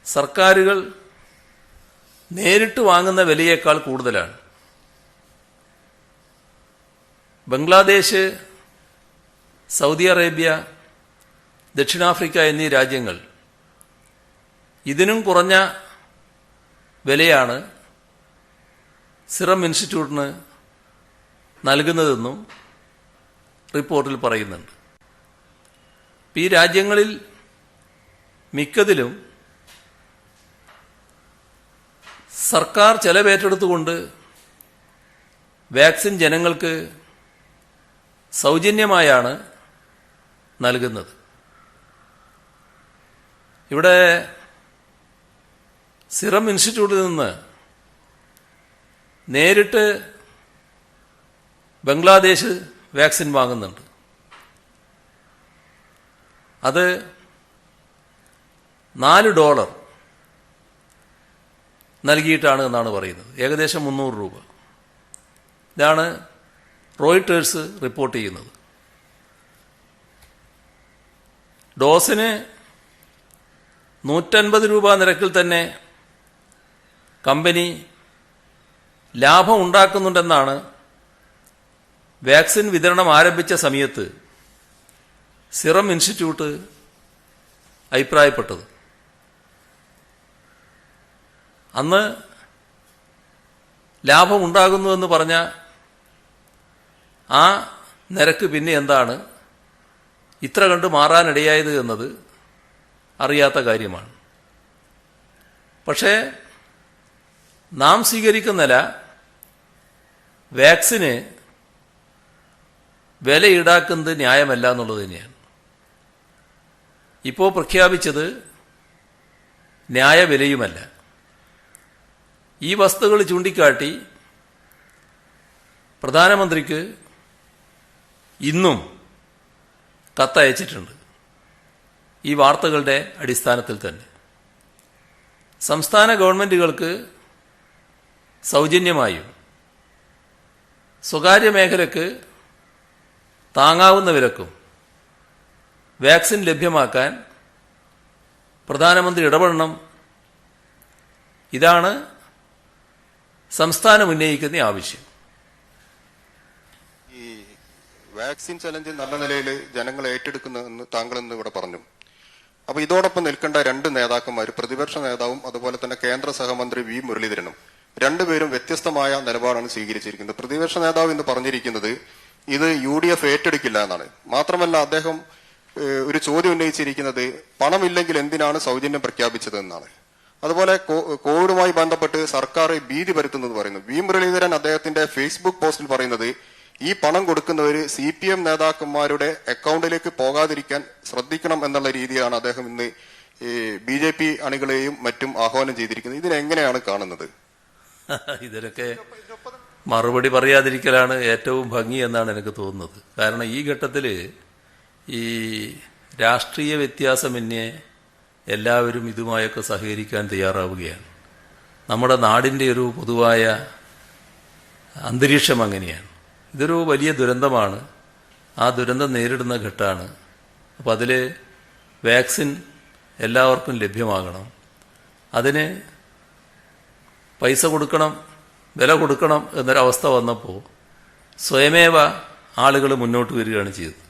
സർക്കാരുകൾ നേരിട്ട് വാങ്ങുന്ന വിലയേക്കാൾ കൂടുതലാണ്. ബംഗ്ലാദേശ്, സൗദി അറേബ്യ, ദക്ഷിണാഫ്രിക്ക എന്നീ രാജ്യങ്ങൾ ഇതിനും കുറഞ്ഞ വിലയാണ് സിറം ഇൻസ്റ്റിറ്റ്യൂട്ടിന് നൽകുന്നതെന്നും റിപ്പോർട്ടിൽ പറയുന്നുണ്ട്. ഈ രാജ്യങ്ങളിൽ മിക്കതിലും സർക്കാർ ചെലവേറ്റെടുത്തുകൊണ്ട് വാക്സിൻ ജനങ്ങൾക്ക് സൗജന്യമായാണ് നൽകുന്നത്. ഇവിടെ സിറം ഇൻസ്റ്റിറ്റ്യൂട്ടിൽ നിന്ന് നേരിട്ട് ബംഗ്ലാദേശ് വാക്സിൻ വാങ്ങുന്നുണ്ട്. അത് $4 നൽകിയിട്ടാണ് എന്നാണ് പറയുന്നത്. ഏകദേശം 300 രൂപ. ഇതാണ് റോയിട്ടേഴ്സ് റിപ്പോർട്ട് ചെയ്യുന്നത്. ഡോസിന് 150 രൂപ നിരക്കിൽ തന്നെ കമ്പനി ലാഭം ഉണ്ടാക്കുന്നുണ്ടെന്നാണ് വാക്സിൻ വിതരണം ആരംഭിച്ച സമയത്ത് സിറം ഇൻസ്റ്റിറ്റ്യൂട്ട് അഭിപ്രായപ്പെട്ടത്. അന്ന് ലാഭമുണ്ടാകുന്നുവെന്ന് പറഞ്ഞ ആ നിരക്ക് പിന്നെ എന്താണ് ഇത്ര കണ്ട് മാറാനിടയായത് എന്നത് അറിയാത്ത കാര്യമാണ്. പക്ഷേ നാം സ്വീകരിക്കുന്ന നില വാക്സിന് വില ഈടാക്കുന്നത് ന്യായമല്ല എന്നുള്ളത് തന്നെയാണ്. ഇപ്പോൾ പ്രഖ്യാപിച്ചത് ന്യായവിലയുമല്ല. ഈ വസ്തുതകൾ ചൂണ്ടിക്കാട്ടി പ്രധാനമന്ത്രിക്ക് ഇന്നും കത്തയച്ചിട്ടുണ്ട്. ഈ വാർത്തകളുടെ അടിസ്ഥാനത്തിൽ തന്നെ സംസ്ഥാന ഗവൺമെൻറ്റുകൾക്ക് സൗജന്യമായും സ്വകാര്യ മേഖലയ്ക്ക് താങ്ങാവുന്ന വിലക്കും വാക്സിൻ ലഭ്യമാക്കാൻ പ്രധാനമന്ത്രി ഇടപെടണം. ഇതാണ് സംസ്ഥാനം ഉന്നയിക്കുന്ന ആവശ്യം. ഈ വാക്സിൻ ചലഞ്ച് നല്ല നിലയിൽ ജനങ്ങൾ ഏറ്റെടുക്കുന്നുവെന്ന് താങ്കൾ ഇന്ന് ഇവിടെ പറഞ്ഞു. അപ്പൊ ഇതോടൊപ്പം നിൽക്കേണ്ട രണ്ട് നേതാക്കന്മാർ, പ്രതിപക്ഷ നേതാവും അതുപോലെ തന്നെ കേന്ദ്ര സഹമന്ത്രി വി മുരളീധരനും, രണ്ടുപേരും വ്യത്യസ്തമായ നിലപാടാണ് സ്വീകരിച്ചിരിക്കുന്നത്. പ്രതിപക്ഷ നേതാവ് ഇന്ന് പറഞ്ഞിരിക്കുന്നത് ഇത് UDF ഏറ്റെടുക്കില്ല എന്നാണ്. മാത്രമല്ല അദ്ദേഹം ഒരു ചോദ്യം ഉന്നയിച്ചിരിക്കുന്നത് പണമില്ലെങ്കിൽ എന്തിനാണ് സൗജന്യം പ്രഖ്യാപിച്ചത് എന്നാണ്. അതുപോലെ കോവിഡുമായി ബന്ധപ്പെട്ട് സർക്കാർ ഭീതി പരത്തുന്നത് പറയുന്നു. വി മുരളീധരൻ അദ്ദേഹത്തിന്റെ ഫേസ്ബുക്ക് പോസ്റ്റിൽ പറയുന്നത് ഈ പണം കൊടുക്കുന്നവര് CPM നേതാക്കന്മാരുടെ അക്കൗണ്ടിലേക്ക് പോകാതിരിക്കാൻ ശ്രദ്ധിക്കണം എന്നുള്ള രീതിയാണ് അദ്ദേഹം ഇന്ന് BJP അണികളെയും മറ്റും ആഹ്വാനം ചെയ്തിരിക്കുന്നത്. ഇതിനെങ്ങനെയാണ് കാണുന്നത്? ഇതിനൊക്കെ മറുപടി പറയാതിരിക്കലാണ് ഏറ്റവും ഭംഗി എന്നാണ് എനിക്ക് തോന്നുന്നത്. കാരണം ഈ ഘട്ടത്തിൽ ഈ രാഷ്ട്രീയ വ്യത്യാസമന്യേ എല്ലാവരും ഇതുമായൊക്കെ സഹകരിക്കാൻ തയ്യാറാവുകയാണ്. നമ്മുടെ നാടിൻ്റെ ഒരു പൊതുവായ അന്തരീക്ഷം അങ്ങനെയാണ്. ഇതൊരു വലിയ ദുരന്തമാണ്. ആ ദുരന്തം നേരിടുന്ന ഘട്ടമാണ്. അപ്പോൾ അതിൽ വാക്സിൻ എല്ലാവർക്കും ലഭ്യമാകണം. അതിന് പൈസ കൊടുക്കണം, വില കൊടുക്കണം എന്നൊരവസ്ഥ വന്നപ്പോൾ സ്വയമേവ ആളുകൾ മുന്നോട്ട് വരികയാണ് ചെയ്തത്.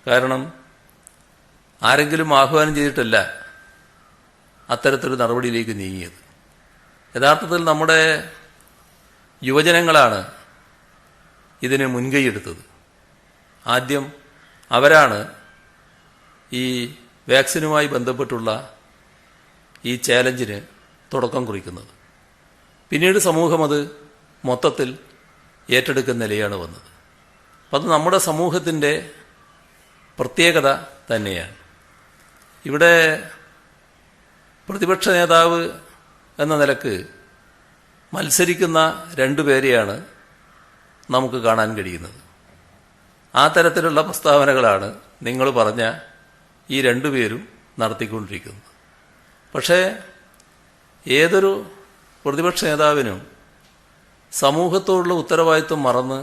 കാരണം ആരെങ്കിലും ആഹ്വാനം ചെയ്തിട്ടല്ല അത്തരത്തിലൊരു നടപടിയിലേക്ക് നീങ്ങിയത്. യഥാർത്ഥത്തിൽ നമ്മുടെ യുവജനങ്ങളാണ് ഇതിന് മുൻകൈയെടുത്തത്. ആദ്യം അവരാണ് ഈ വാക്സിനുമായി ബന്ധപ്പെട്ടുള്ള ഈ ചാലഞ്ചിന് തുടക്കം കുറിക്കുന്നത്. പിന്നീട് സമൂഹം അത് മൊത്തത്തിൽ ഏറ്റെടുക്കുന്ന നിലയാണ് വന്നത്. അപ്പം അത് നമ്മുടെ സമൂഹത്തിൻ്റെ പ്രത്യേകത തന്നെയാണ്. ഇവിടെ പ്രതിപക്ഷ നേതാവ് എന്ന നിലക്ക് മത്സരിക്കുന്ന രണ്ടുപേരെയാണ് നമുക്ക് കാണാൻ കഴിയുന്നത്. ആ തരത്തിലുള്ള പ്രസ്താവനകളാണ് നിങ്ങൾ പറഞ്ഞ ഈ രണ്ടുപേരും നടത്തിക്കൊണ്ടിരിക്കുന്നത്. പക്ഷേ ഏതൊരു പ്രതിപക്ഷ നേതാവിനും സമൂഹത്തോടുള്ള ഉത്തരവാദിത്വം മറന്ന്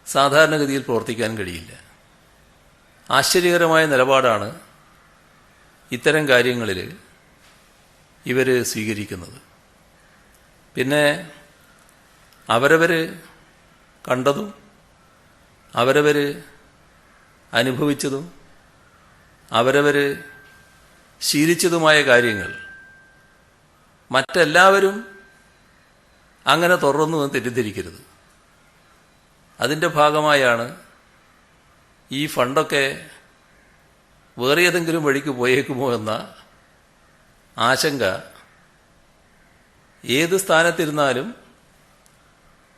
സാധാരണഗതിയിൽ പ്രവർത്തിക്കാൻ കഴിയില്ല. ആശ്ചര്യകരമായ നിലപാടാണ് ഇത്തരം കാര്യങ്ങളിൽ ഇവർ സ്വീകരിക്കുന്നത്. പിന്നെ അവരവർ കണ്ടതും അവരവർ അനുഭവിച്ചതും അവരവർ ശീലിച്ചതുമായ കാര്യങ്ങൾ മറ്റെല്ലാവരും അങ്ങനെ തുറന്നുവെന്ന് തെറ്റിദ്ധരിക്കരുത്. അതിൻ്റെ ഭാഗമായാണ് ഈ ഫണ്ടൊക്കെ വേറെ ഏതെങ്കിലും വഴിക്ക് പോയേക്കുമോ എന്ന ആശങ്ക ഏത് സ്ഥാനത്തിരുന്നാലും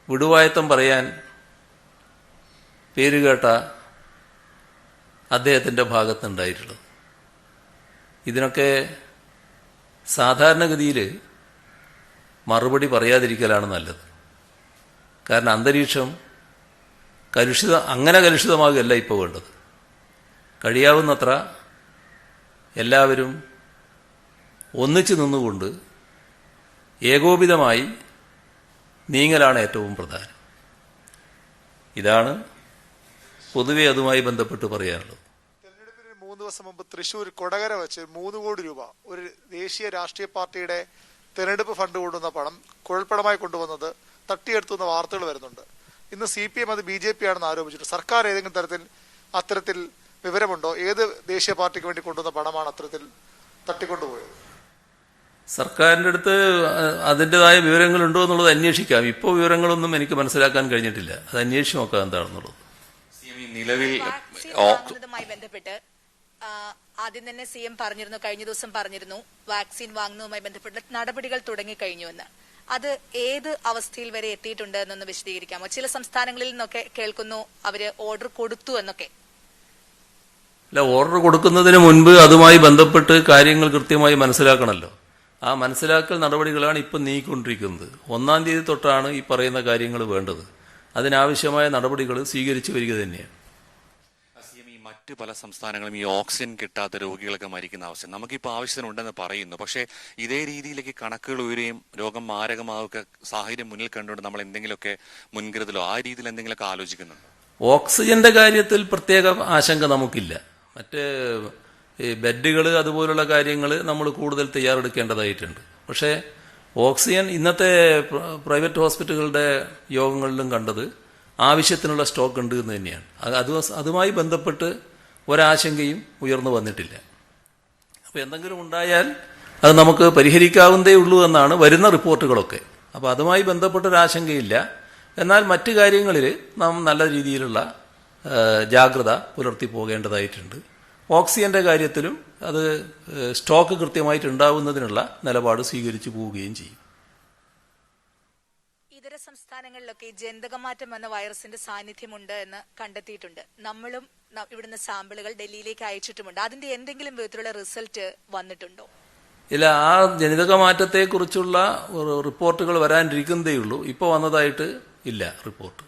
വിടുവായത്തം പറയാൻ പേരുകേട്ട അദ്ദേഹത്തിൻ്റെ ഭാഗത്തുണ്ടായിട്ടുള്ളത്. ഇതിനൊക്കെ സാധാരണഗതിയിൽ മറുപടി പറയാതിരിക്കലാണ് നല്ലത്. കാരണം അന്തരീക്ഷം അങ്ങനെ കലുഷിതമാകുകയല്ല ഇപ്പോൾ വേണ്ടത്. കഴിയാവുന്നത്ര എല്ലാവരും ഒന്നിച്ചു നിന്നുകൊണ്ട് ഏകോപിതമായി നീങ്ങലാണ് ഏറ്റവും പ്രധാനം. ഇതാണ് പൊതുവെ അതുമായി ബന്ധപ്പെട്ട് പറയാനുള്ളത്. തെരഞ്ഞെടുപ്പിന് 3 ദിവസം മുമ്പ് തൃശൂർ കൊടകര വെച്ച് 3 കോടി രൂപ ഒരു ദേശീയ രാഷ്ട്രീയ പാർട്ടിയുടെ തെരഞ്ഞെടുപ്പ് ഫണ്ട് കൊണ്ടുവന്ന പണം കുഴൽപ്പണമായി കൊണ്ടുവന്നത് തട്ടിയെടുത്തുന്ന വാർത്തകൾ വരുന്നുണ്ട്. ഇന്ന് CPM അത് BJP ആണെന്ന് ആരോപിച്ചിട്ട് സർക്കാർ ഏതെങ്കിലും തരത്തിൽ അത്തരത്തിൽ വിവരമുണ്ടോ? ഏത് ദേശീയ പാർട്ടിക്ക് വേണ്ടി കൊണ്ടുവന്ന പണമാണ് അത്തരത്തിൽ തട്ടിക്കൊണ്ടുപോയത്? സർക്കാരിൻ്റെ അടുത്ത് അതിൻ്റെതായ വിവരങ്ങളുണ്ടോ എന്നുള്ളത് അന്വേഷിക്കാം. ഇപ്പോൾ വിവരങ്ങളൊന്നും എനിക്ക് മനസ്സിലാക്കാൻ കഴിഞ്ഞിട്ടില്ല. അത് അന്വേഷിച്ച് നോക്കാം എന്താണെന്നുള്ളത്. നിലവിൽ വാങ്ങുന്നതുമായി ബന്ധപ്പെട്ട് ആദ്യം തന്നെ CM പറഞ്ഞിരുന്നു, കഴിഞ്ഞ ദിവസം പറഞ്ഞിരുന്നു വാക്സിൻ വാങ്ങുന്നതുമായി ബന്ധപ്പെട്ട് നടപടികൾ തുടങ്ങിക്കഴിഞ്ഞുവെന്ന്. അത് ഏത് അവസ്ഥയിൽ വരെ എത്തിയിട്ടുണ്ട് എന്നൊന്ന് വിശദീകരിക്കാമോ? ചില സംസ്ഥാനങ്ങളിൽ നിന്നൊക്കെ കേൾക്കുന്നു അവര് ഓർഡർ കൊടുത്തു എന്നൊക്കെ. അല്ല, ഓർഡർ കൊടുക്കുന്നതിന് മുൻപ് അതുമായി ബന്ധപ്പെട്ട് കാര്യങ്ങൾ കൃത്യമായി മനസ്സിലാക്കണമല്ലോ. ആ മനസ്സിലാക്കൽ നടപടികളാണ് ഇപ്പം നീങ്ങിക്കൊണ്ടിരിക്കുന്നത്. 1-ാം തീയതി തൊട്ടാണ് ഈ പറയുന്ന കാര്യങ്ങൾ വേണ്ടത്. അതിനാവശ്യമായ നടപടികൾ സ്വീകരിച്ചു വരിക തന്നെയാണ്. മറ്റ് പല സംസ്ഥാനങ്ങളും ഈ ഓക്സിജൻ കിട്ടാത്ത രോഗികളൊക്കെ മരിക്കുന്ന അവസ്ഥ നമുക്കിപ്പോൾ ആവശ്യത്തിനുണ്ടെന്ന് പറയുന്നു. പക്ഷേ ഇതേ രീതിയിലേക്ക് കണക്കുകൾ ഉയരുകയും രോഗം മാരകമാവുക സാഹചര്യം മുന്നിൽ കണ്ടുകൊണ്ട് നമ്മൾ എന്തെങ്കിലുമൊക്കെ മുൻകരുതലോ ആ രീതിയിൽ എന്തെങ്കിലുമൊക്കെ ആലോചിക്കുന്നുണ്ട്? ഓക്സിജന്റെ കാര്യത്തിൽ പ്രത്യേക ആശങ്ക നമുക്കില്ല. മറ്റ് ഈ ബെഡുകൾ അതുപോലുള്ള കാര്യങ്ങൾ നമ്മൾ കൂടുതൽ തയ്യാറെടുക്കേണ്ടതായിട്ടുണ്ട്. പക്ഷേ ഓക്സിജൻ ഇന്നത്തെ പ്രൈവറ്റ് ഹോസ്പിറ്റലുകളുടെ യോഗങ്ങളിലും കണ്ടത് ആവശ്യത്തിനുള്ള സ്റ്റോക്ക് ഉണ്ട് എന്ന് തന്നെയാണ്. അതുമായി ബന്ധപ്പെട്ട് ഒരാശങ്കയും ഉയർന്നു വന്നിട്ടില്ല. അപ്പോൾ എന്തെങ്കിലും ഉണ്ടായാൽ അത് നമുക്ക് പരിഹരിക്കാവുന്നതേ ഉള്ളൂ എന്നാണ് വരുന്ന റിപ്പോർട്ടുകളൊക്കെ. അപ്പോൾ അതുമായി ബന്ധപ്പെട്ടൊരാശങ്കയില്ല. എന്നാൽ മറ്റു കാര്യങ്ങളിൽ നാം നല്ല രീതിയിലുള്ള ജാഗ്രത പുലർത്തി പോകേണ്ടതായിട്ടുണ്ട്. ഓക്സിജന്റെ കാര്യത്തിലും അത് സ്റ്റോക്ക് കൃത്യമായിട്ട് ഉണ്ടാവുന്നതിനുള്ള നിലപാട് സ്വീകരിച്ചു പോവുകയും ചെയ്യും. ഇതര സംസ്ഥാനങ്ങളിലൊക്കെ ജനിതകമാറ്റം വന്ന വൈറസിന്റെ സാന്നിധ്യമുണ്ട് എന്ന് കണ്ടെത്തിയിട്ടുണ്ട്. നമ്മളും ഇവിടുന്ന് സാമ്പിളുകൾ ഡൽഹിയിലേക്ക് അയച്ചിട്ടുമുണ്ട്. അതിന്റെ എന്തെങ്കിലും വിധത്തിലുള്ള റിസൾട്ട് വന്നിട്ടുണ്ടോ? ഇല്ല, ആ ജനിതക മാറ്റത്തെക്കുറിച്ചുള്ള റിപ്പോർട്ടുകൾ വരാനിരിക്കുന്നതേ ഉള്ളൂ. ഇപ്പോൾ വന്നതായിട്ട് ഇല്ല റിപ്പോർട്ട്.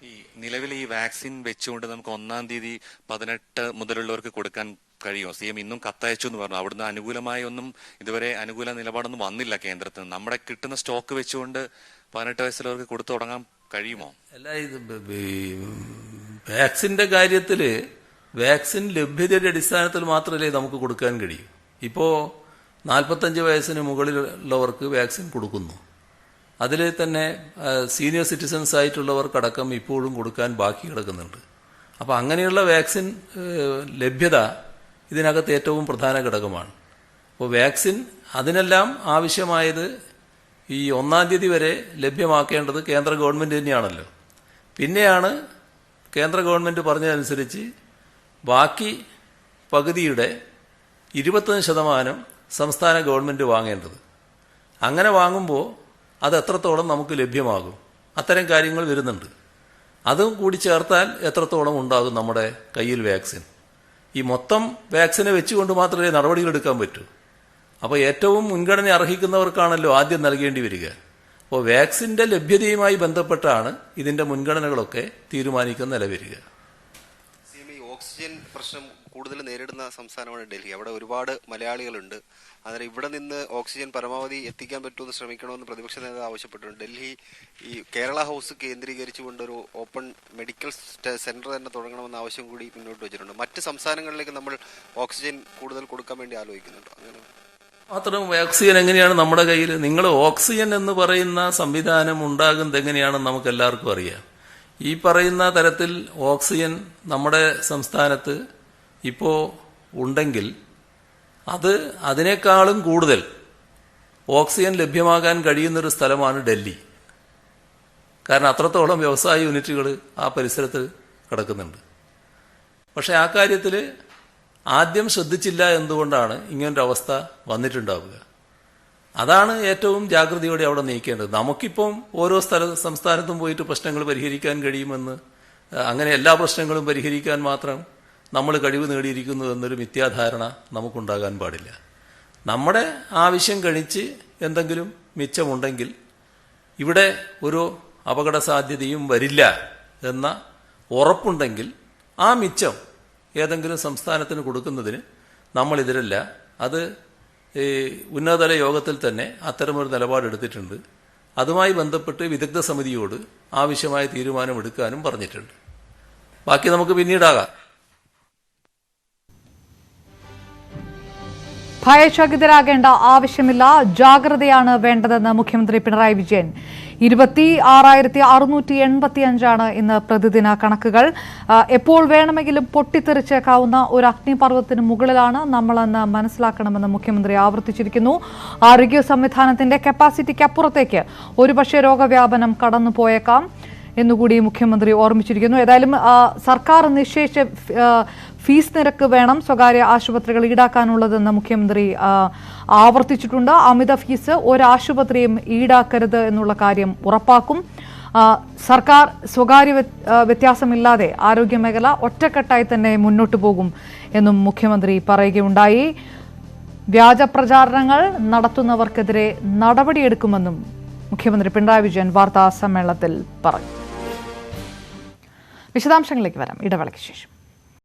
ഈ നിലവിൽ ഈ വാക്സിൻ വെച്ചുകൊണ്ട് നമുക്ക് 1-ാം തീയതി 18 മുതലുള്ളവർക്ക് കൊടുക്കാൻ കഴിയുമോ? CM ഇന്നും കത്തയച്ചു എന്ന് പറഞ്ഞു. അവിടുന്ന് അനുകൂലമായ ഒന്നും ഇതുവരെ അനുകൂല നിലപാടൊന്നും വന്നില്ല കേന്ദ്രത്തിൽ നിന്ന്. നമ്മുടെ കിട്ടുന്ന സ്റ്റോക്ക് വെച്ചുകൊണ്ട് 18 വയസ്സുള്ളവർക്ക് കൊടുത്തു തുടങ്ങാൻ കഴിയുമോ? അല്ല, ഇത് വാക്സിന്റെ കാര്യത്തിൽ വാക്സിൻ ലഭ്യതയുടെ അടിസ്ഥാനത്തിൽ മാത്രമല്ലേ നമുക്ക് കൊടുക്കാൻ കഴിയൂ. ഇപ്പോൾ 45 വയസ്സിന് മുകളിലുള്ളവർക്ക് വാക്സിൻ കൊടുക്കുന്നു. അതിൽ തന്നെ സീനിയർ സിറ്റിസൺസ് ആയിട്ടുള്ളവർക്കടക്കം ഇപ്പോഴും കൊടുക്കാൻ ബാക്കി കിടക്കുന്നുണ്ട്. അപ്പോൾ അങ്ങനെയുള്ള വാക്സിൻ ലഭ്യത ഇതിനകത്ത് ഏറ്റവും പ്രധാന ഘടകമാണ്. അപ്പോൾ വാക്സിൻ അതിനെല്ലാം ആവശ്യമായത് ഈ 1-ാം തീയതി വരെ ലഭ്യമാക്കേണ്ടത് കേന്ദ്ര ഗവൺമെൻറ് തന്നെയാണല്ലോ. പിന്നെയാണ് കേന്ദ്ര ഗവൺമെൻറ് പറഞ്ഞതനുസരിച്ച് ബാക്കി പകുതിയുടെ 25% സംസ്ഥാന ഗവൺമെൻറ് വാങ്ങേണ്ടത്. അങ്ങനെ വാങ്ങുമ്പോൾ അത് എത്രത്തോളം നമുക്ക് ലഭ്യമാകും, അത്തരം കാര്യങ്ങൾ വരുന്നുണ്ട്. അതും കൂടി ചേർത്താൽ എത്രത്തോളം ഉണ്ടാകും നമ്മുടെ കയ്യിൽ വാക്സിൻ. ഈ മൊത്തം വാക്സിനെ വെച്ചുകൊണ്ട് മാത്രമേ നടപടികൾ എടുക്കാൻ പറ്റൂ. അപ്പോൾ ഏറ്റവും മുൻഗണന അർഹിക്കുന്നവർക്കാണല്ലോ ആദ്യം നൽകേണ്ടി വരിക. അപ്പോൾ വാക്സിൻ്റെ ലഭ്യതയുമായി ബന്ധപ്പെട്ടാണ് ഇതിൻ്റെ മുൻഗണനകളൊക്കെ തീരുമാനിക്കുന്ന നില വരിക. ഓക്സിജൻ പ്രശ്നം കൂടുതൽ നേരിടുന്ന സംസ്ഥാനമാണ് ഡൽഹി. അവിടെ ഒരുപാട് മലയാളികളുണ്ട്. അന്നേരം ഇവിടെ നിന്ന് ഓക്സിജൻ പരമാവധി എത്തിക്കാൻ പറ്റുമെന്ന് ശ്രമിക്കണമെന്ന് പ്രതിപക്ഷ നേതാവ് ആവശ്യപ്പെട്ടിട്ടുണ്ട്. ഡൽഹി ഈ കേരള ഹൗസ് കേന്ദ്രീകരിച്ചുകൊണ്ടൊരു ഓപ്പൺ മെഡിക്കൽ സെന്റർ തന്നെ തുടങ്ങണമെന്ന ആവശ്യം കൂടി മുന്നോട്ട് വെച്ചിട്ടുണ്ട്. മറ്റ് സംസ്ഥാനങ്ങളിലേക്ക് നമ്മൾ ഓക്സിജൻ കൂടുതൽ കൊടുക്കാൻ വേണ്ടി ആലോചിക്കുന്നുണ്ടോ? അങ്ങനെ മാത്രം ഓക്സിജൻ എങ്ങനെയാണ് നമ്മുടെ കയ്യിൽ? നിങ്ങൾ ഓക്സിജൻ എന്ന് പറയുന്ന സംവിധാനം ഉണ്ടാകുന്നത് എങ്ങനെയാണെന്ന് നമുക്ക് എല്ലാവർക്കും അറിയാം. ഈ പറയുന്ന തരത്തിൽ ഓക്സിജൻ നമ്മുടെ സംസ്ഥാനത്ത് ഇപ്പോൾ ഉണ്ടെങ്കിൽ അതിനേക്കാളും കൂടുതൽ ഓക്സിജൻ ലഭ്യമാകാൻ കഴിയുന്നൊരു സ്ഥലമാണ് ഡൽഹി. കാരണം അത്രത്തോളം വ്യവസായ യൂണിറ്റുകൾ ആ പരിസരത്ത് കിടക്കുന്നുണ്ട്. പക്ഷെ ആ കാര്യത്തിൽ ആദ്യം ശ്രദ്ധിച്ചില്ല എന്തുകൊണ്ടാണ് ഇങ്ങനൊരവസ്ഥ വന്നിട്ടുണ്ടാവുക. അതാണ് ഏറ്റവും ജാഗ്രതയോടെ അവിടെ നീക്കേണ്ടത്. നമുക്കിപ്പം ഓരോ സംസ്ഥാനത്തും പോയിട്ട് പ്രശ്നങ്ങൾ പരിഹരിക്കാൻ കഴിയുമെന്ന്, അങ്ങനെ എല്ലാ പ്രശ്നങ്ങളും പരിഹരിക്കാൻ മാത്രം നമ്മൾ കഴിവ് നേടിയിരിക്കുന്നു എന്നൊരു മിഥ്യാധാരണ നമുക്കുണ്ടാകാൻ പാടില്ല. നമ്മുടെ ആവശ്യം കഴിച്ച് എന്തെങ്കിലും മിച്ചമുണ്ടെങ്കിൽ ഇവിടെ ഒരു അപകട സാധ്യതയും വരില്ല എന്ന ഉറപ്പുണ്ടെങ്കിൽ ആ മിച്ചം ഏതെങ്കിലും സംസ്ഥാനത്തിന് കൊടുക്കുന്നതിന് നമ്മളിതിരല്ല. അത് ഉന്നതതല യോഗത്തിൽ തന്നെ അത്തരമൊരു നിലപാടെടുത്തിട്ടുണ്ട്. അതുമായി ബന്ധപ്പെട്ട് വിദഗ്ധ സമിതിയോട് ആവശ്യമായ തീരുമാനമെടുക്കാനും പറഞ്ഞിട്ടുണ്ട്. ബാക്കി നമുക്ക് പിന്നീടാകാം. ഭയചകിതരാകേണ്ട ആവശ്യമില്ല, ജാഗ്രതയാണ് വേണ്ടതെന്ന് മുഖ്യമന്ത്രി പിണറായി വിജയൻ. 26,685 ഇന്ന് പ്രതിദിന കണക്കുകൾ. എപ്പോൾ വേണമെങ്കിലും പൊട്ടിത്തെറിച്ചേക്കാവുന്ന ഒരു അഗ്നിപർവ്വതത്തിന് മുകളിലാണ് നമ്മളെന്ന് മനസ്സിലാക്കണമെന്ന് മുഖ്യമന്ത്രി ആവർത്തിച്ചിരിക്കുന്നു. ആരോഗ്യ സംവിധാനത്തിന്റെ കപ്പാസിറ്റിക്ക് അപ്പുറത്തേക്ക് ഒരുപക്ഷെ രോഗവ്യാപനം കടന്നുപോയേക്കാം എന്നുകൂടി മുഖ്യമന്ത്രി ഓർമ്മിച്ചിരിക്കുന്നു. ഏതായാലും സർക്കാർ നിശ്ചയിച്ച ഫീസ് നിരക്ക് വേണം സ്വകാര്യ ആശുപത്രികൾ ഈടാക്കാനുള്ളതെന്ന് മുഖ്യമന്ത്രി ആവർത്തിച്ചിട്ടുണ്ട്. അമിത ഫീസ് ഒരാശുപത്രിയും ഈടാക്കരുത് എന്നുള്ള കാര്യം ഉറപ്പാക്കും. സർക്കാർ സ്വകാര്യ വ്യത്യാസമില്ലാതെ ആരോഗ്യമേഖല ഒറ്റക്കെട്ടായി തന്നെ മുന്നോട്ടു പോകും എന്നും മുഖ്യമന്ത്രി പറയുകയുണ്ടായി. വ്യാജ പ്രചാരണങ്ങൾ നടത്തുന്നവർക്കെതിരെ നടപടിയെടുക്കുമെന്നും മുഖ്യമന്ത്രി പിണറായി വിജയൻ വാർത്താ സമ്മേളനത്തിൽ പറഞ്ഞു. വിശദാംശങ്ങളിലേക്ക് വരാം ഇടവേളയ്ക്ക് ശേഷം.